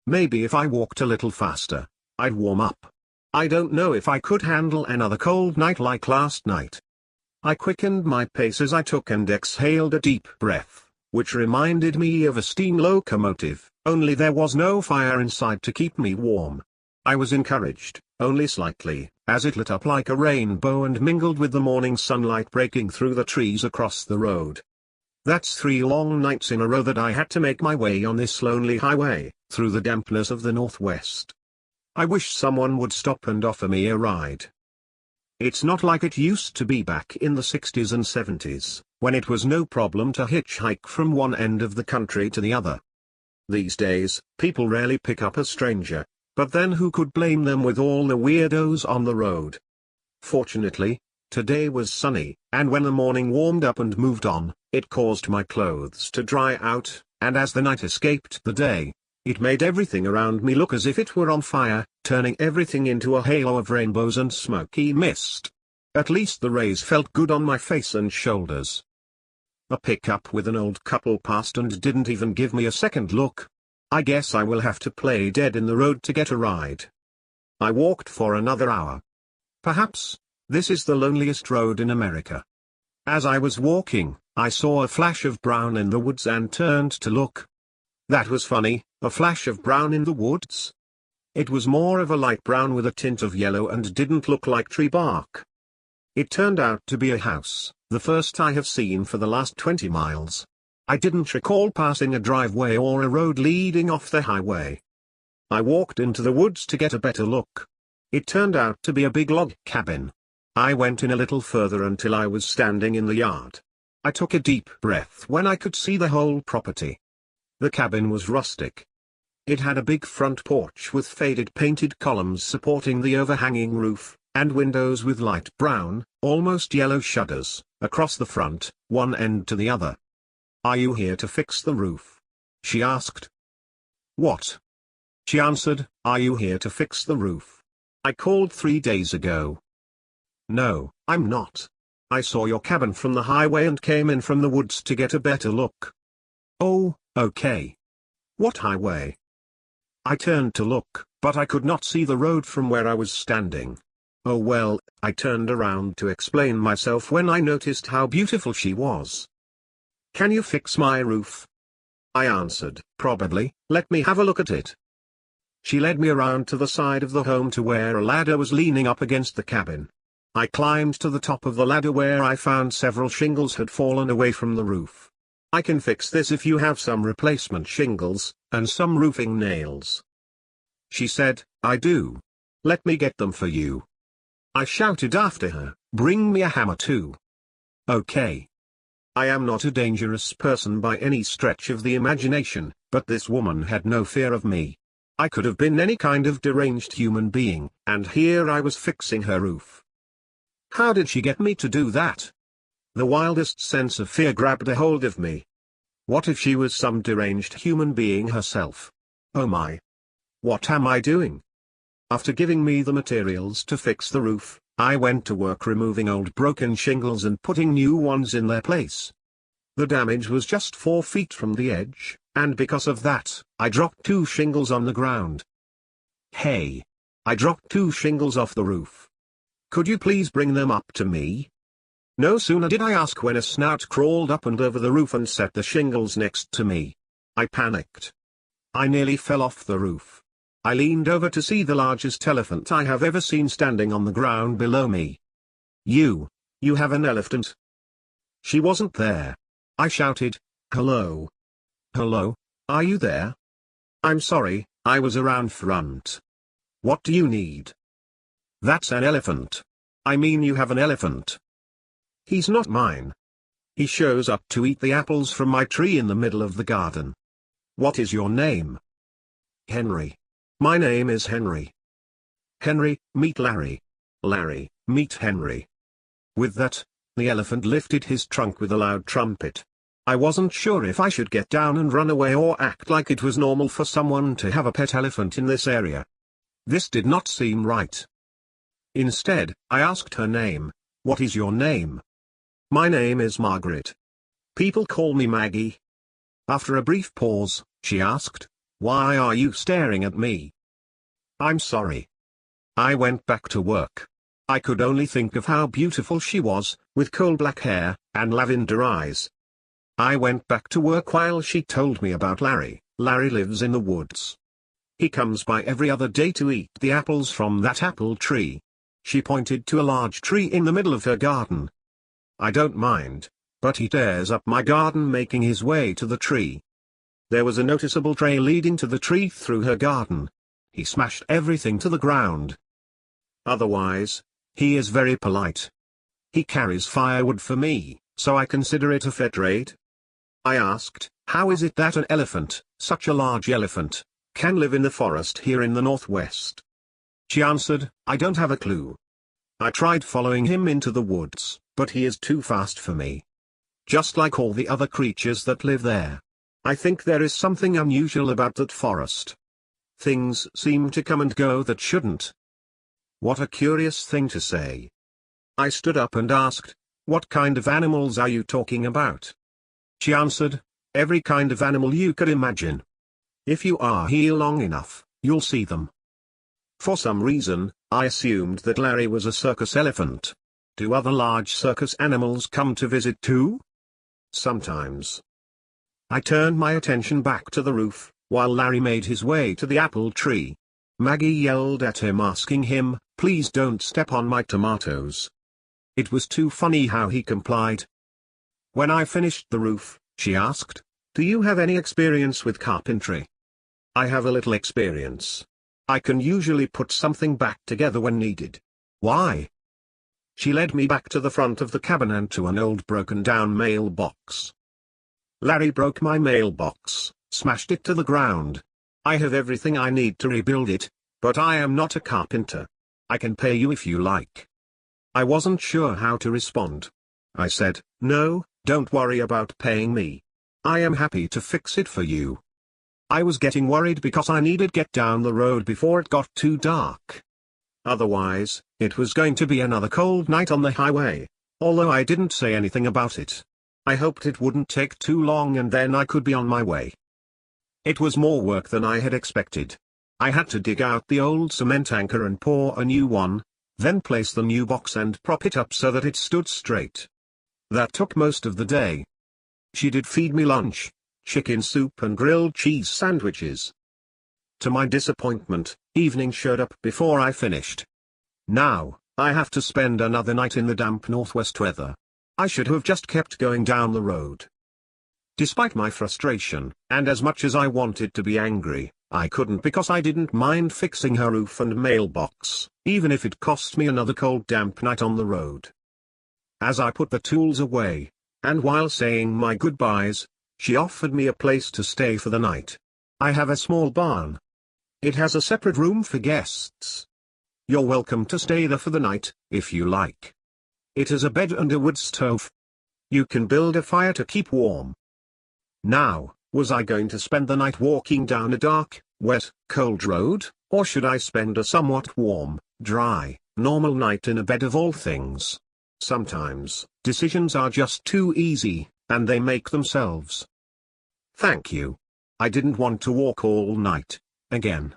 Maybe if I walked a little faster, I'd warm up. I don't know if I could handle another cold night like last night. I quickened my pace as I took and exhaled a deep breath, which reminded me of a steam locomotive, only there was no fire inside to keep me warm. I was encouraged, only slightly, as it lit up like a rainbow and mingled with the morning sunlight breaking through the trees across the road. That's 3 long nights in a row that I had to make my way on this lonely highway, through the dampness of the northwest. I wish someone would stop and offer me a ride. It's not like it used to be back in the 60s and 70s, when it was no problem to hitchhike from one end of the country to the other. These days, people rarely pick up a stranger, but then who could blame them with all the weirdos on the road? Fortunately, today was sunny, and when the morning warmed up and moved on, it caused my clothes to dry out, and as the night escaped the day, it made everything around me look as if it were on fire, turning everything into a halo of rainbows and smoky mist. At least the rays felt good on my face and shoulders. A pickup with an old couple passed and didn't even give me a second look. I guess I will have to play dead in the road to get a ride. I walked for another hour. Perhaps, this is the loneliest road in America. As I was walking, I saw a flash of brown in the woods and turned to look. That was funny, a flash of brown in the woods? It was more of a light brown with a tint of yellow and didn't look like tree bark. It turned out to be a house, the first I have seen for the last 20 miles. I didn't recall passing a driveway or a road leading off the highway. I walked into the woods to get a better look. It turned out to be a big log cabin. I went in a little further until I was standing in the yard. I took a deep breath when I could see the whole property. The cabin was rustic. It had a big front porch with faded painted columns supporting the overhanging roof, and windows with light brown, almost yellow shutters, across the front, one end to the other. "Are you here to fix the roof?" she asked. "What?" She answered, "Are you here to fix the roof? I called 3 days ago." "No, I'm not. I saw your cabin from the highway and came in from the woods to get a better look." "Oh, okay. What highway?" I turned to look, but I could not see the road from where I was standing. Oh well, I turned around to explain myself when I noticed how beautiful she was. "Can you fix my roof?" I answered, "Probably, let me have a look at it." She led me around to the side of the home to where a ladder was leaning up against the cabin. I climbed to the top of the ladder where I found several shingles had fallen away from the roof. "I can fix this if you have some replacement shingles, and some roofing nails." She said, "I do. Let me get them for you." I shouted after her, "Bring me a hammer too." "Okay." I am not a dangerous person by any stretch of the imagination, but this woman had no fear of me. I could have been any kind of deranged human being, and here I was fixing her roof. How did she get me to do that? The wildest sense of fear grabbed a hold of me. What if she was some deranged human being herself? Oh my! What am I doing? After giving me the materials to fix the roof, I went to work removing old broken shingles and putting new ones in their place. The damage was just 4 feet from the edge, and because of that, I dropped 2 shingles on the ground. "Hey! I dropped 2 shingles off the roof. Could you please bring them up to me?" No sooner did I ask when a snout crawled up and over the roof and set the shingles next to me. I panicked. I nearly fell off the roof. I leaned over to see the largest elephant I have ever seen standing on the ground below me. You have an elephant?" She wasn't there. I shouted, "Hello? Hello, are you there? I'm sorry, I was around front. What do you need?" "That's an elephant. I mean you have an elephant." "He's not mine. He shows up to eat the apples from my tree in the middle of the garden." "What is your name?" "Henry. My name is Henry." "Henry, meet Larry. Larry, meet Henry." With that, the elephant lifted his trunk with a loud trumpet. I wasn't sure if I should get down and run away or act like it was normal for someone to have a pet elephant in this area. This did not seem right. Instead, I asked her name. "What is your name?" "My name is Margaret. People call me Maggie." After a brief pause, she asked, Why are you staring at me? I'm sorry. I went back to work. I could only think of how beautiful she was, with coal black hair, and lavender eyes. I went back to work while she told me about Larry. Larry lives in the woods. He comes by every other day to eat the apples from that apple tree. She pointed to a large tree in the middle of her garden. I don't mind, but he tears up my garden making his way to the tree. There was a noticeable trail leading to the tree through her garden. He smashed everything to the ground. Otherwise, he is very polite. He carries firewood for me, so I consider it a fair trade. I asked, how is it that an elephant, such a large elephant, can live in the forest here in the northwest? She answered, I don't have a clue. I tried following him into the woods, but he is too fast for me. Just like all the other creatures that live there. I think there is something unusual about that forest. Things seem to come and go that shouldn't. What a curious thing to say. I stood up and asked, what kind of animals are you talking about? She answered, every kind of animal you could imagine. If you are here long enough, you'll see them. For some reason, I assumed that Larry was a circus elephant. Do other large circus animals come to visit too? Sometimes. I turned my attention back to the roof, while Larry made his way to the apple tree. Maggie yelled at him asking him, please don't step on my tomatoes. It was too funny how he complied. When I finished the roof, she asked, do you have any experience with carpentry? I have a little experience. I can usually put something back together when needed. Why? She led me back to the front of the cabin and to an old broken-down mailbox. Larry broke my mailbox, smashed it to the ground. I have everything I need to rebuild it, but I am not a carpenter. I can pay you if you like. I wasn't sure how to respond. I said, no, don't worry about paying me. I am happy to fix it for you. I was getting worried because I needed to get down the road before it got too dark. Otherwise, it was going to be another cold night on the highway, although I didn't say anything about it. I hoped it wouldn't take too long and then I could be on my way. It was more work than I had expected. I had to dig out the old cement anchor and pour a new one, then place the new box and prop it up so that it stood straight. That took most of the day. She did feed me lunch, chicken soup and grilled cheese sandwiches. To my disappointment, evening showed up before I finished. Now, I have to spend another night in the damp northwest weather. I should have just kept going down the road. Despite my frustration, and as much as I wanted to be angry, I couldn't because I didn't mind fixing her roof and mailbox, even if it cost me another cold damp night on the road. As I put the tools away, and while saying my goodbyes, she offered me a place to stay for the night. I have a small barn. It has a separate room for guests. You're welcome to stay there for the night, if you like. It has a bed and a wood stove. You can build a fire to keep warm. Now, was I going to spend the night walking down a dark, wet, cold road, or should I spend a somewhat warm, dry, normal night in a bed of all things? Sometimes, decisions are just too easy, and they make themselves. Thank you. I didn't want to walk all night, again.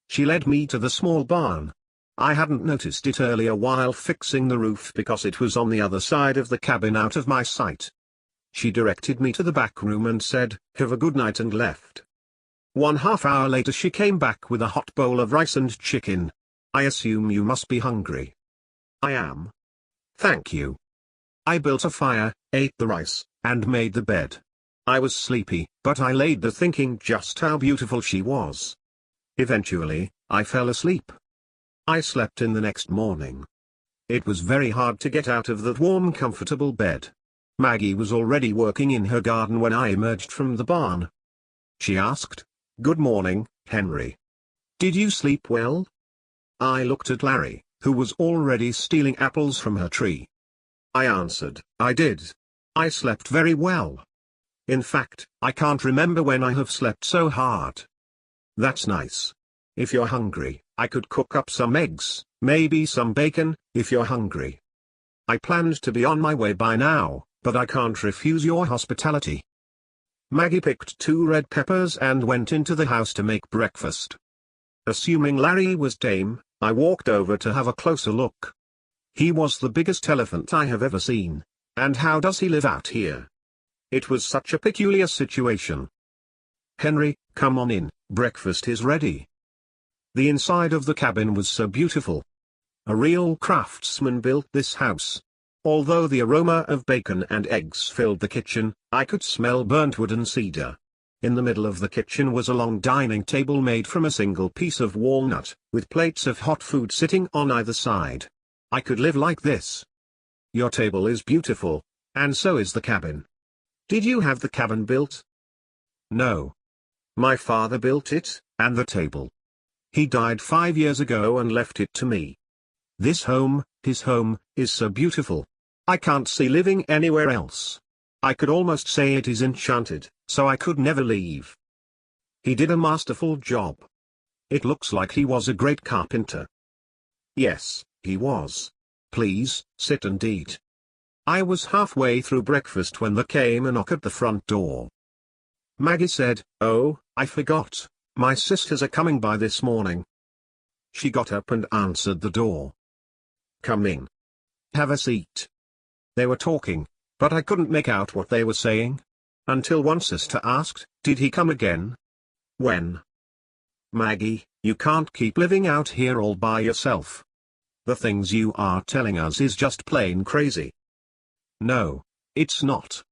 She led me to the small barn. I hadn't noticed it earlier while fixing the roof because it was on the other side of the cabin out of my sight. She directed me to the back room and said, have a good night and left. 1/2 hour later she came back with a hot bowl of rice and chicken. I assume you must be hungry. I am. Thank you. I built a fire, ate the rice, and made the bed. I was sleepy, but I laid there thinking just how beautiful she was. Eventually, I fell asleep. I slept in the next morning. It was very hard to get out of that warm comfortable bed. Maggie was already working in her garden when I emerged from the barn. She asked, "Good morning, Henry. Did you sleep well?" I looked at Larry, who was already stealing apples from her tree. I answered, "I did. I slept very well. In fact, I can't remember when I have slept so hard." "That's nice. If you're hungry, I could cook up some eggs, maybe some bacon, if you're hungry. I planned to be on my way by now, but I can't refuse your hospitality." Maggie picked 2 red peppers and went into the house to make breakfast. Assuming Larry was tame, I walked over to have a closer look. He was the biggest elephant I have ever seen. And how does he live out here? It was such a peculiar situation. "Henry, come on in, breakfast is ready." The inside of the cabin was so beautiful. A real craftsman built this house. Although the aroma of bacon and eggs filled the kitchen, I could smell burnt wood and cedar. In the middle of the kitchen was a long dining table made from a single piece of walnut, with plates of hot food sitting on either side. I could live like this. "Your table is beautiful, and so is the cabin. Did you have the cabin built?" "No. My father built it, and the table. He died 5 years ago and left it to me. This home, his home, is so beautiful. I can't see living anywhere else. I could almost say it is enchanted, so I could never leave." He did a masterful job. It looks like he was a great carpenter. Yes, he was. Please, sit and eat. I was halfway through breakfast when there came a knock at the front door. Maggie said, "Oh, I forgot, my sisters are coming by this morning." She got up and answered the door. "Come in. Have a seat." They were talking, but I couldn't make out what they were saying. Until one sister asked, "Did he come again?" "When?" "Maggie, you can't keep living out here all by yourself. The things you are telling us is just plain crazy." "No, it's not."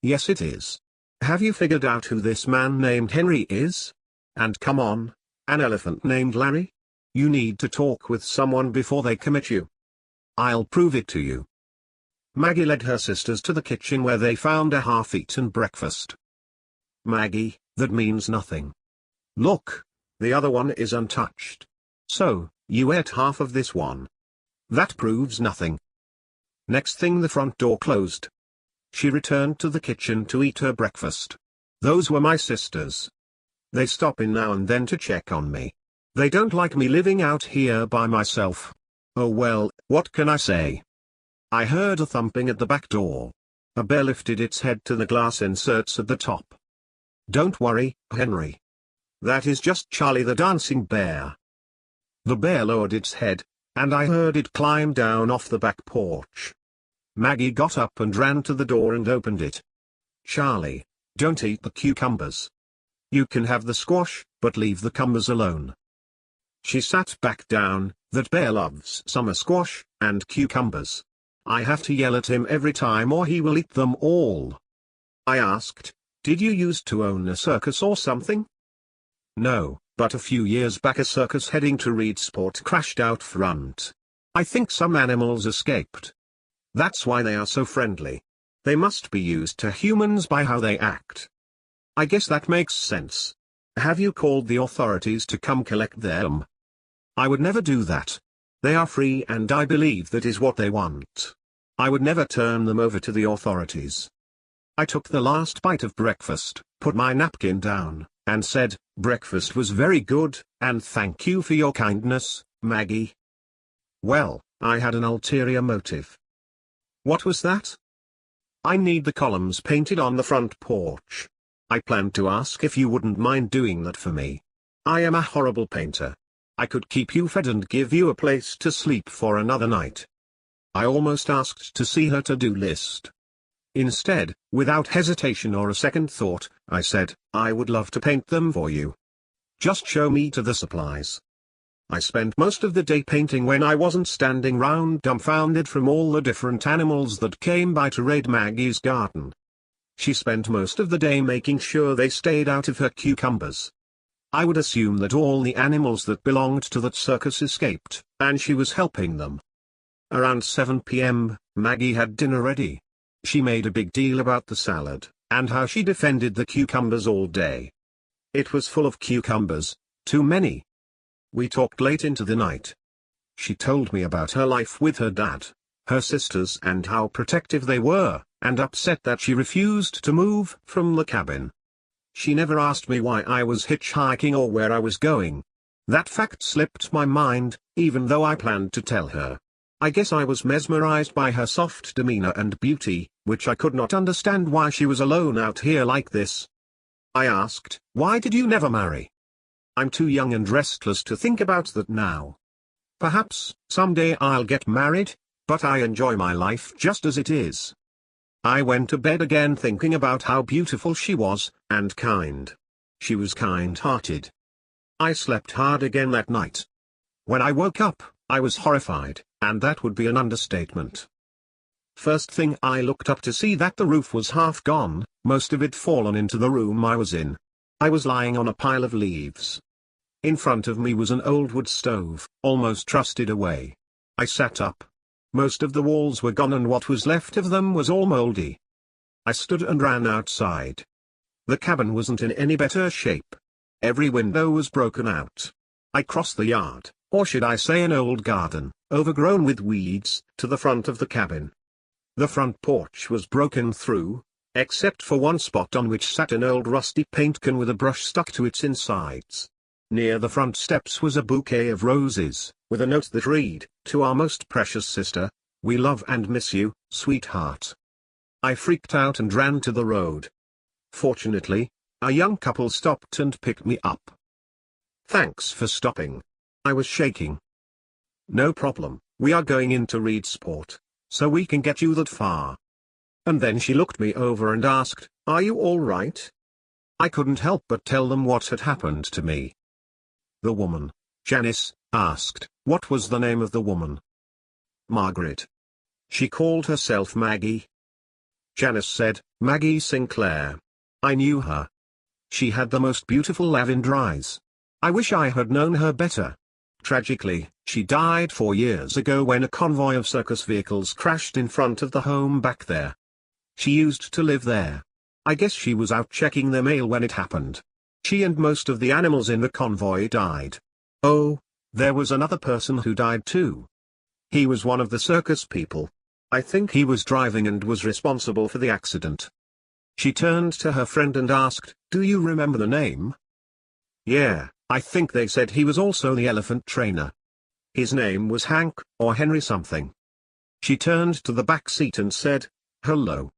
"Yes it is. Have you figured out who this man named Henry is? And come on, an elephant named Larry? You need to talk with someone before they commit you. I'll prove it to you." Maggie led her sisters to the kitchen where they found a half-eaten breakfast. "Maggie, that means nothing. Look, the other one is untouched. So, you ate half of this one. That proves nothing." Next thing the front door closed. She returned to the kitchen to eat her breakfast. Those were my sisters. They stop in now and then to check on me. They don't like me living out here by myself. Oh well, what can I say? I heard a thumping at the back door. A bear lifted its head to the glass inserts at the top. "Don't worry, Henry. That is just Charlie the dancing bear." The bear lowered its head, and I heard it climb down off the back porch. Maggie got up and ran to the door and opened it. "Charlie, don't eat the cucumbers. You can have the squash, but leave the cumbers alone." She sat back down. That bear loves summer squash and cucumbers. I have to yell at him every time or he will eat them all. I asked, "Did you used to own a circus or something?" "No, but a few years back a circus heading to Reedsport crashed out front. I think some animals escaped. That's why they are so friendly. They must be used to humans by how they act." "I guess that makes sense. Have you called the authorities to come collect them?" "I would never do that. They are free and I believe that is what they want. I would never turn them over to the authorities." I took the last bite of breakfast, put my napkin down, and said, "Breakfast was very good, and thank you for your kindness, Maggie." "Well, I had an ulterior motive." "What was that?" "I need the columns painted on the front porch. I planned to ask if you wouldn't mind doing that for me. I am a horrible painter. I could keep you fed and give you a place to sleep for another night." I almost asked to see her to-do list. Instead, without hesitation or a second thought, I said, "I would love to paint them for you. Just show me to the supplies." I spent most of the day painting when I wasn't standing round dumbfounded from all the different animals that came by to raid Maggie's garden. She spent most of the day making sure they stayed out of her cucumbers. I would assume that all the animals that belonged to that circus escaped, and she was helping them. Around 7 p.m., Maggie had dinner ready. She made a big deal about the salad, and how she defended the cucumbers all day. It was full of cucumbers, too many. We talked late into the night. She told me about her life with her dad, her sisters and how protective they were, and upset that she refused to move from the cabin. She never asked me why I was hitchhiking or where I was going. That fact slipped my mind, even though I planned to tell her. I guess I was mesmerized by her soft demeanor and beauty, which I could not understand why she was alone out here like this, I asked, "Why did you never marry?" "I'm too young and restless to think about that now. Perhaps, someday I'll get married, but I enjoy my life just as it is." I went to bed again thinking about how beautiful she was, and kind. She was kind-hearted. I slept hard again that night. When I woke up, I was horrified, and that would be an understatement. First thing I looked up to see that the roof was half gone, most of it fallen into the room I was in. I was lying on a pile of leaves. In front of me was an old wood stove, almost rusted away. I sat up. Most of the walls were gone and what was left of them was all moldy. I stood and ran outside. The cabin wasn't in any better shape. Every window was broken out. I crossed the yard, or should I say an old garden, overgrown with weeds, to the front of the cabin. The front porch was broken through, except for one spot on which sat an old rusty paint can with a brush stuck to its insides. Near the front steps was a bouquet of roses, with a note that read, "To our most precious sister, we love and miss you, sweetheart." I freaked out and ran to the road. Fortunately, a young couple stopped and picked me up. "Thanks for stopping." I was shaking. "No problem, we are going in to read sport, so we can get you that far." And then she looked me over and asked, "Are you all right?" I couldn't help but tell them what had happened to me. The woman, Janice, asked, "What was the name of the woman?" "Margaret." "She called herself Maggie." Janice said, "Maggie Sinclair. I knew her. She had the most beautiful lavender eyes. I wish I had known her better. Tragically, she died 4 years ago when a convoy of circus vehicles crashed in front of the home back there. She used to live there. I guess she was out checking the mail when it happened. She and most of the animals in the convoy died. Oh, there was another person who died too. He was one of the circus people. I think he was driving and was responsible for the accident." She turned to her friend and asked, "Do you remember the name?" "Yeah, I think they said he was also the elephant trainer. His name was Hank, or Henry something." She turned to the back seat and said, "Hello,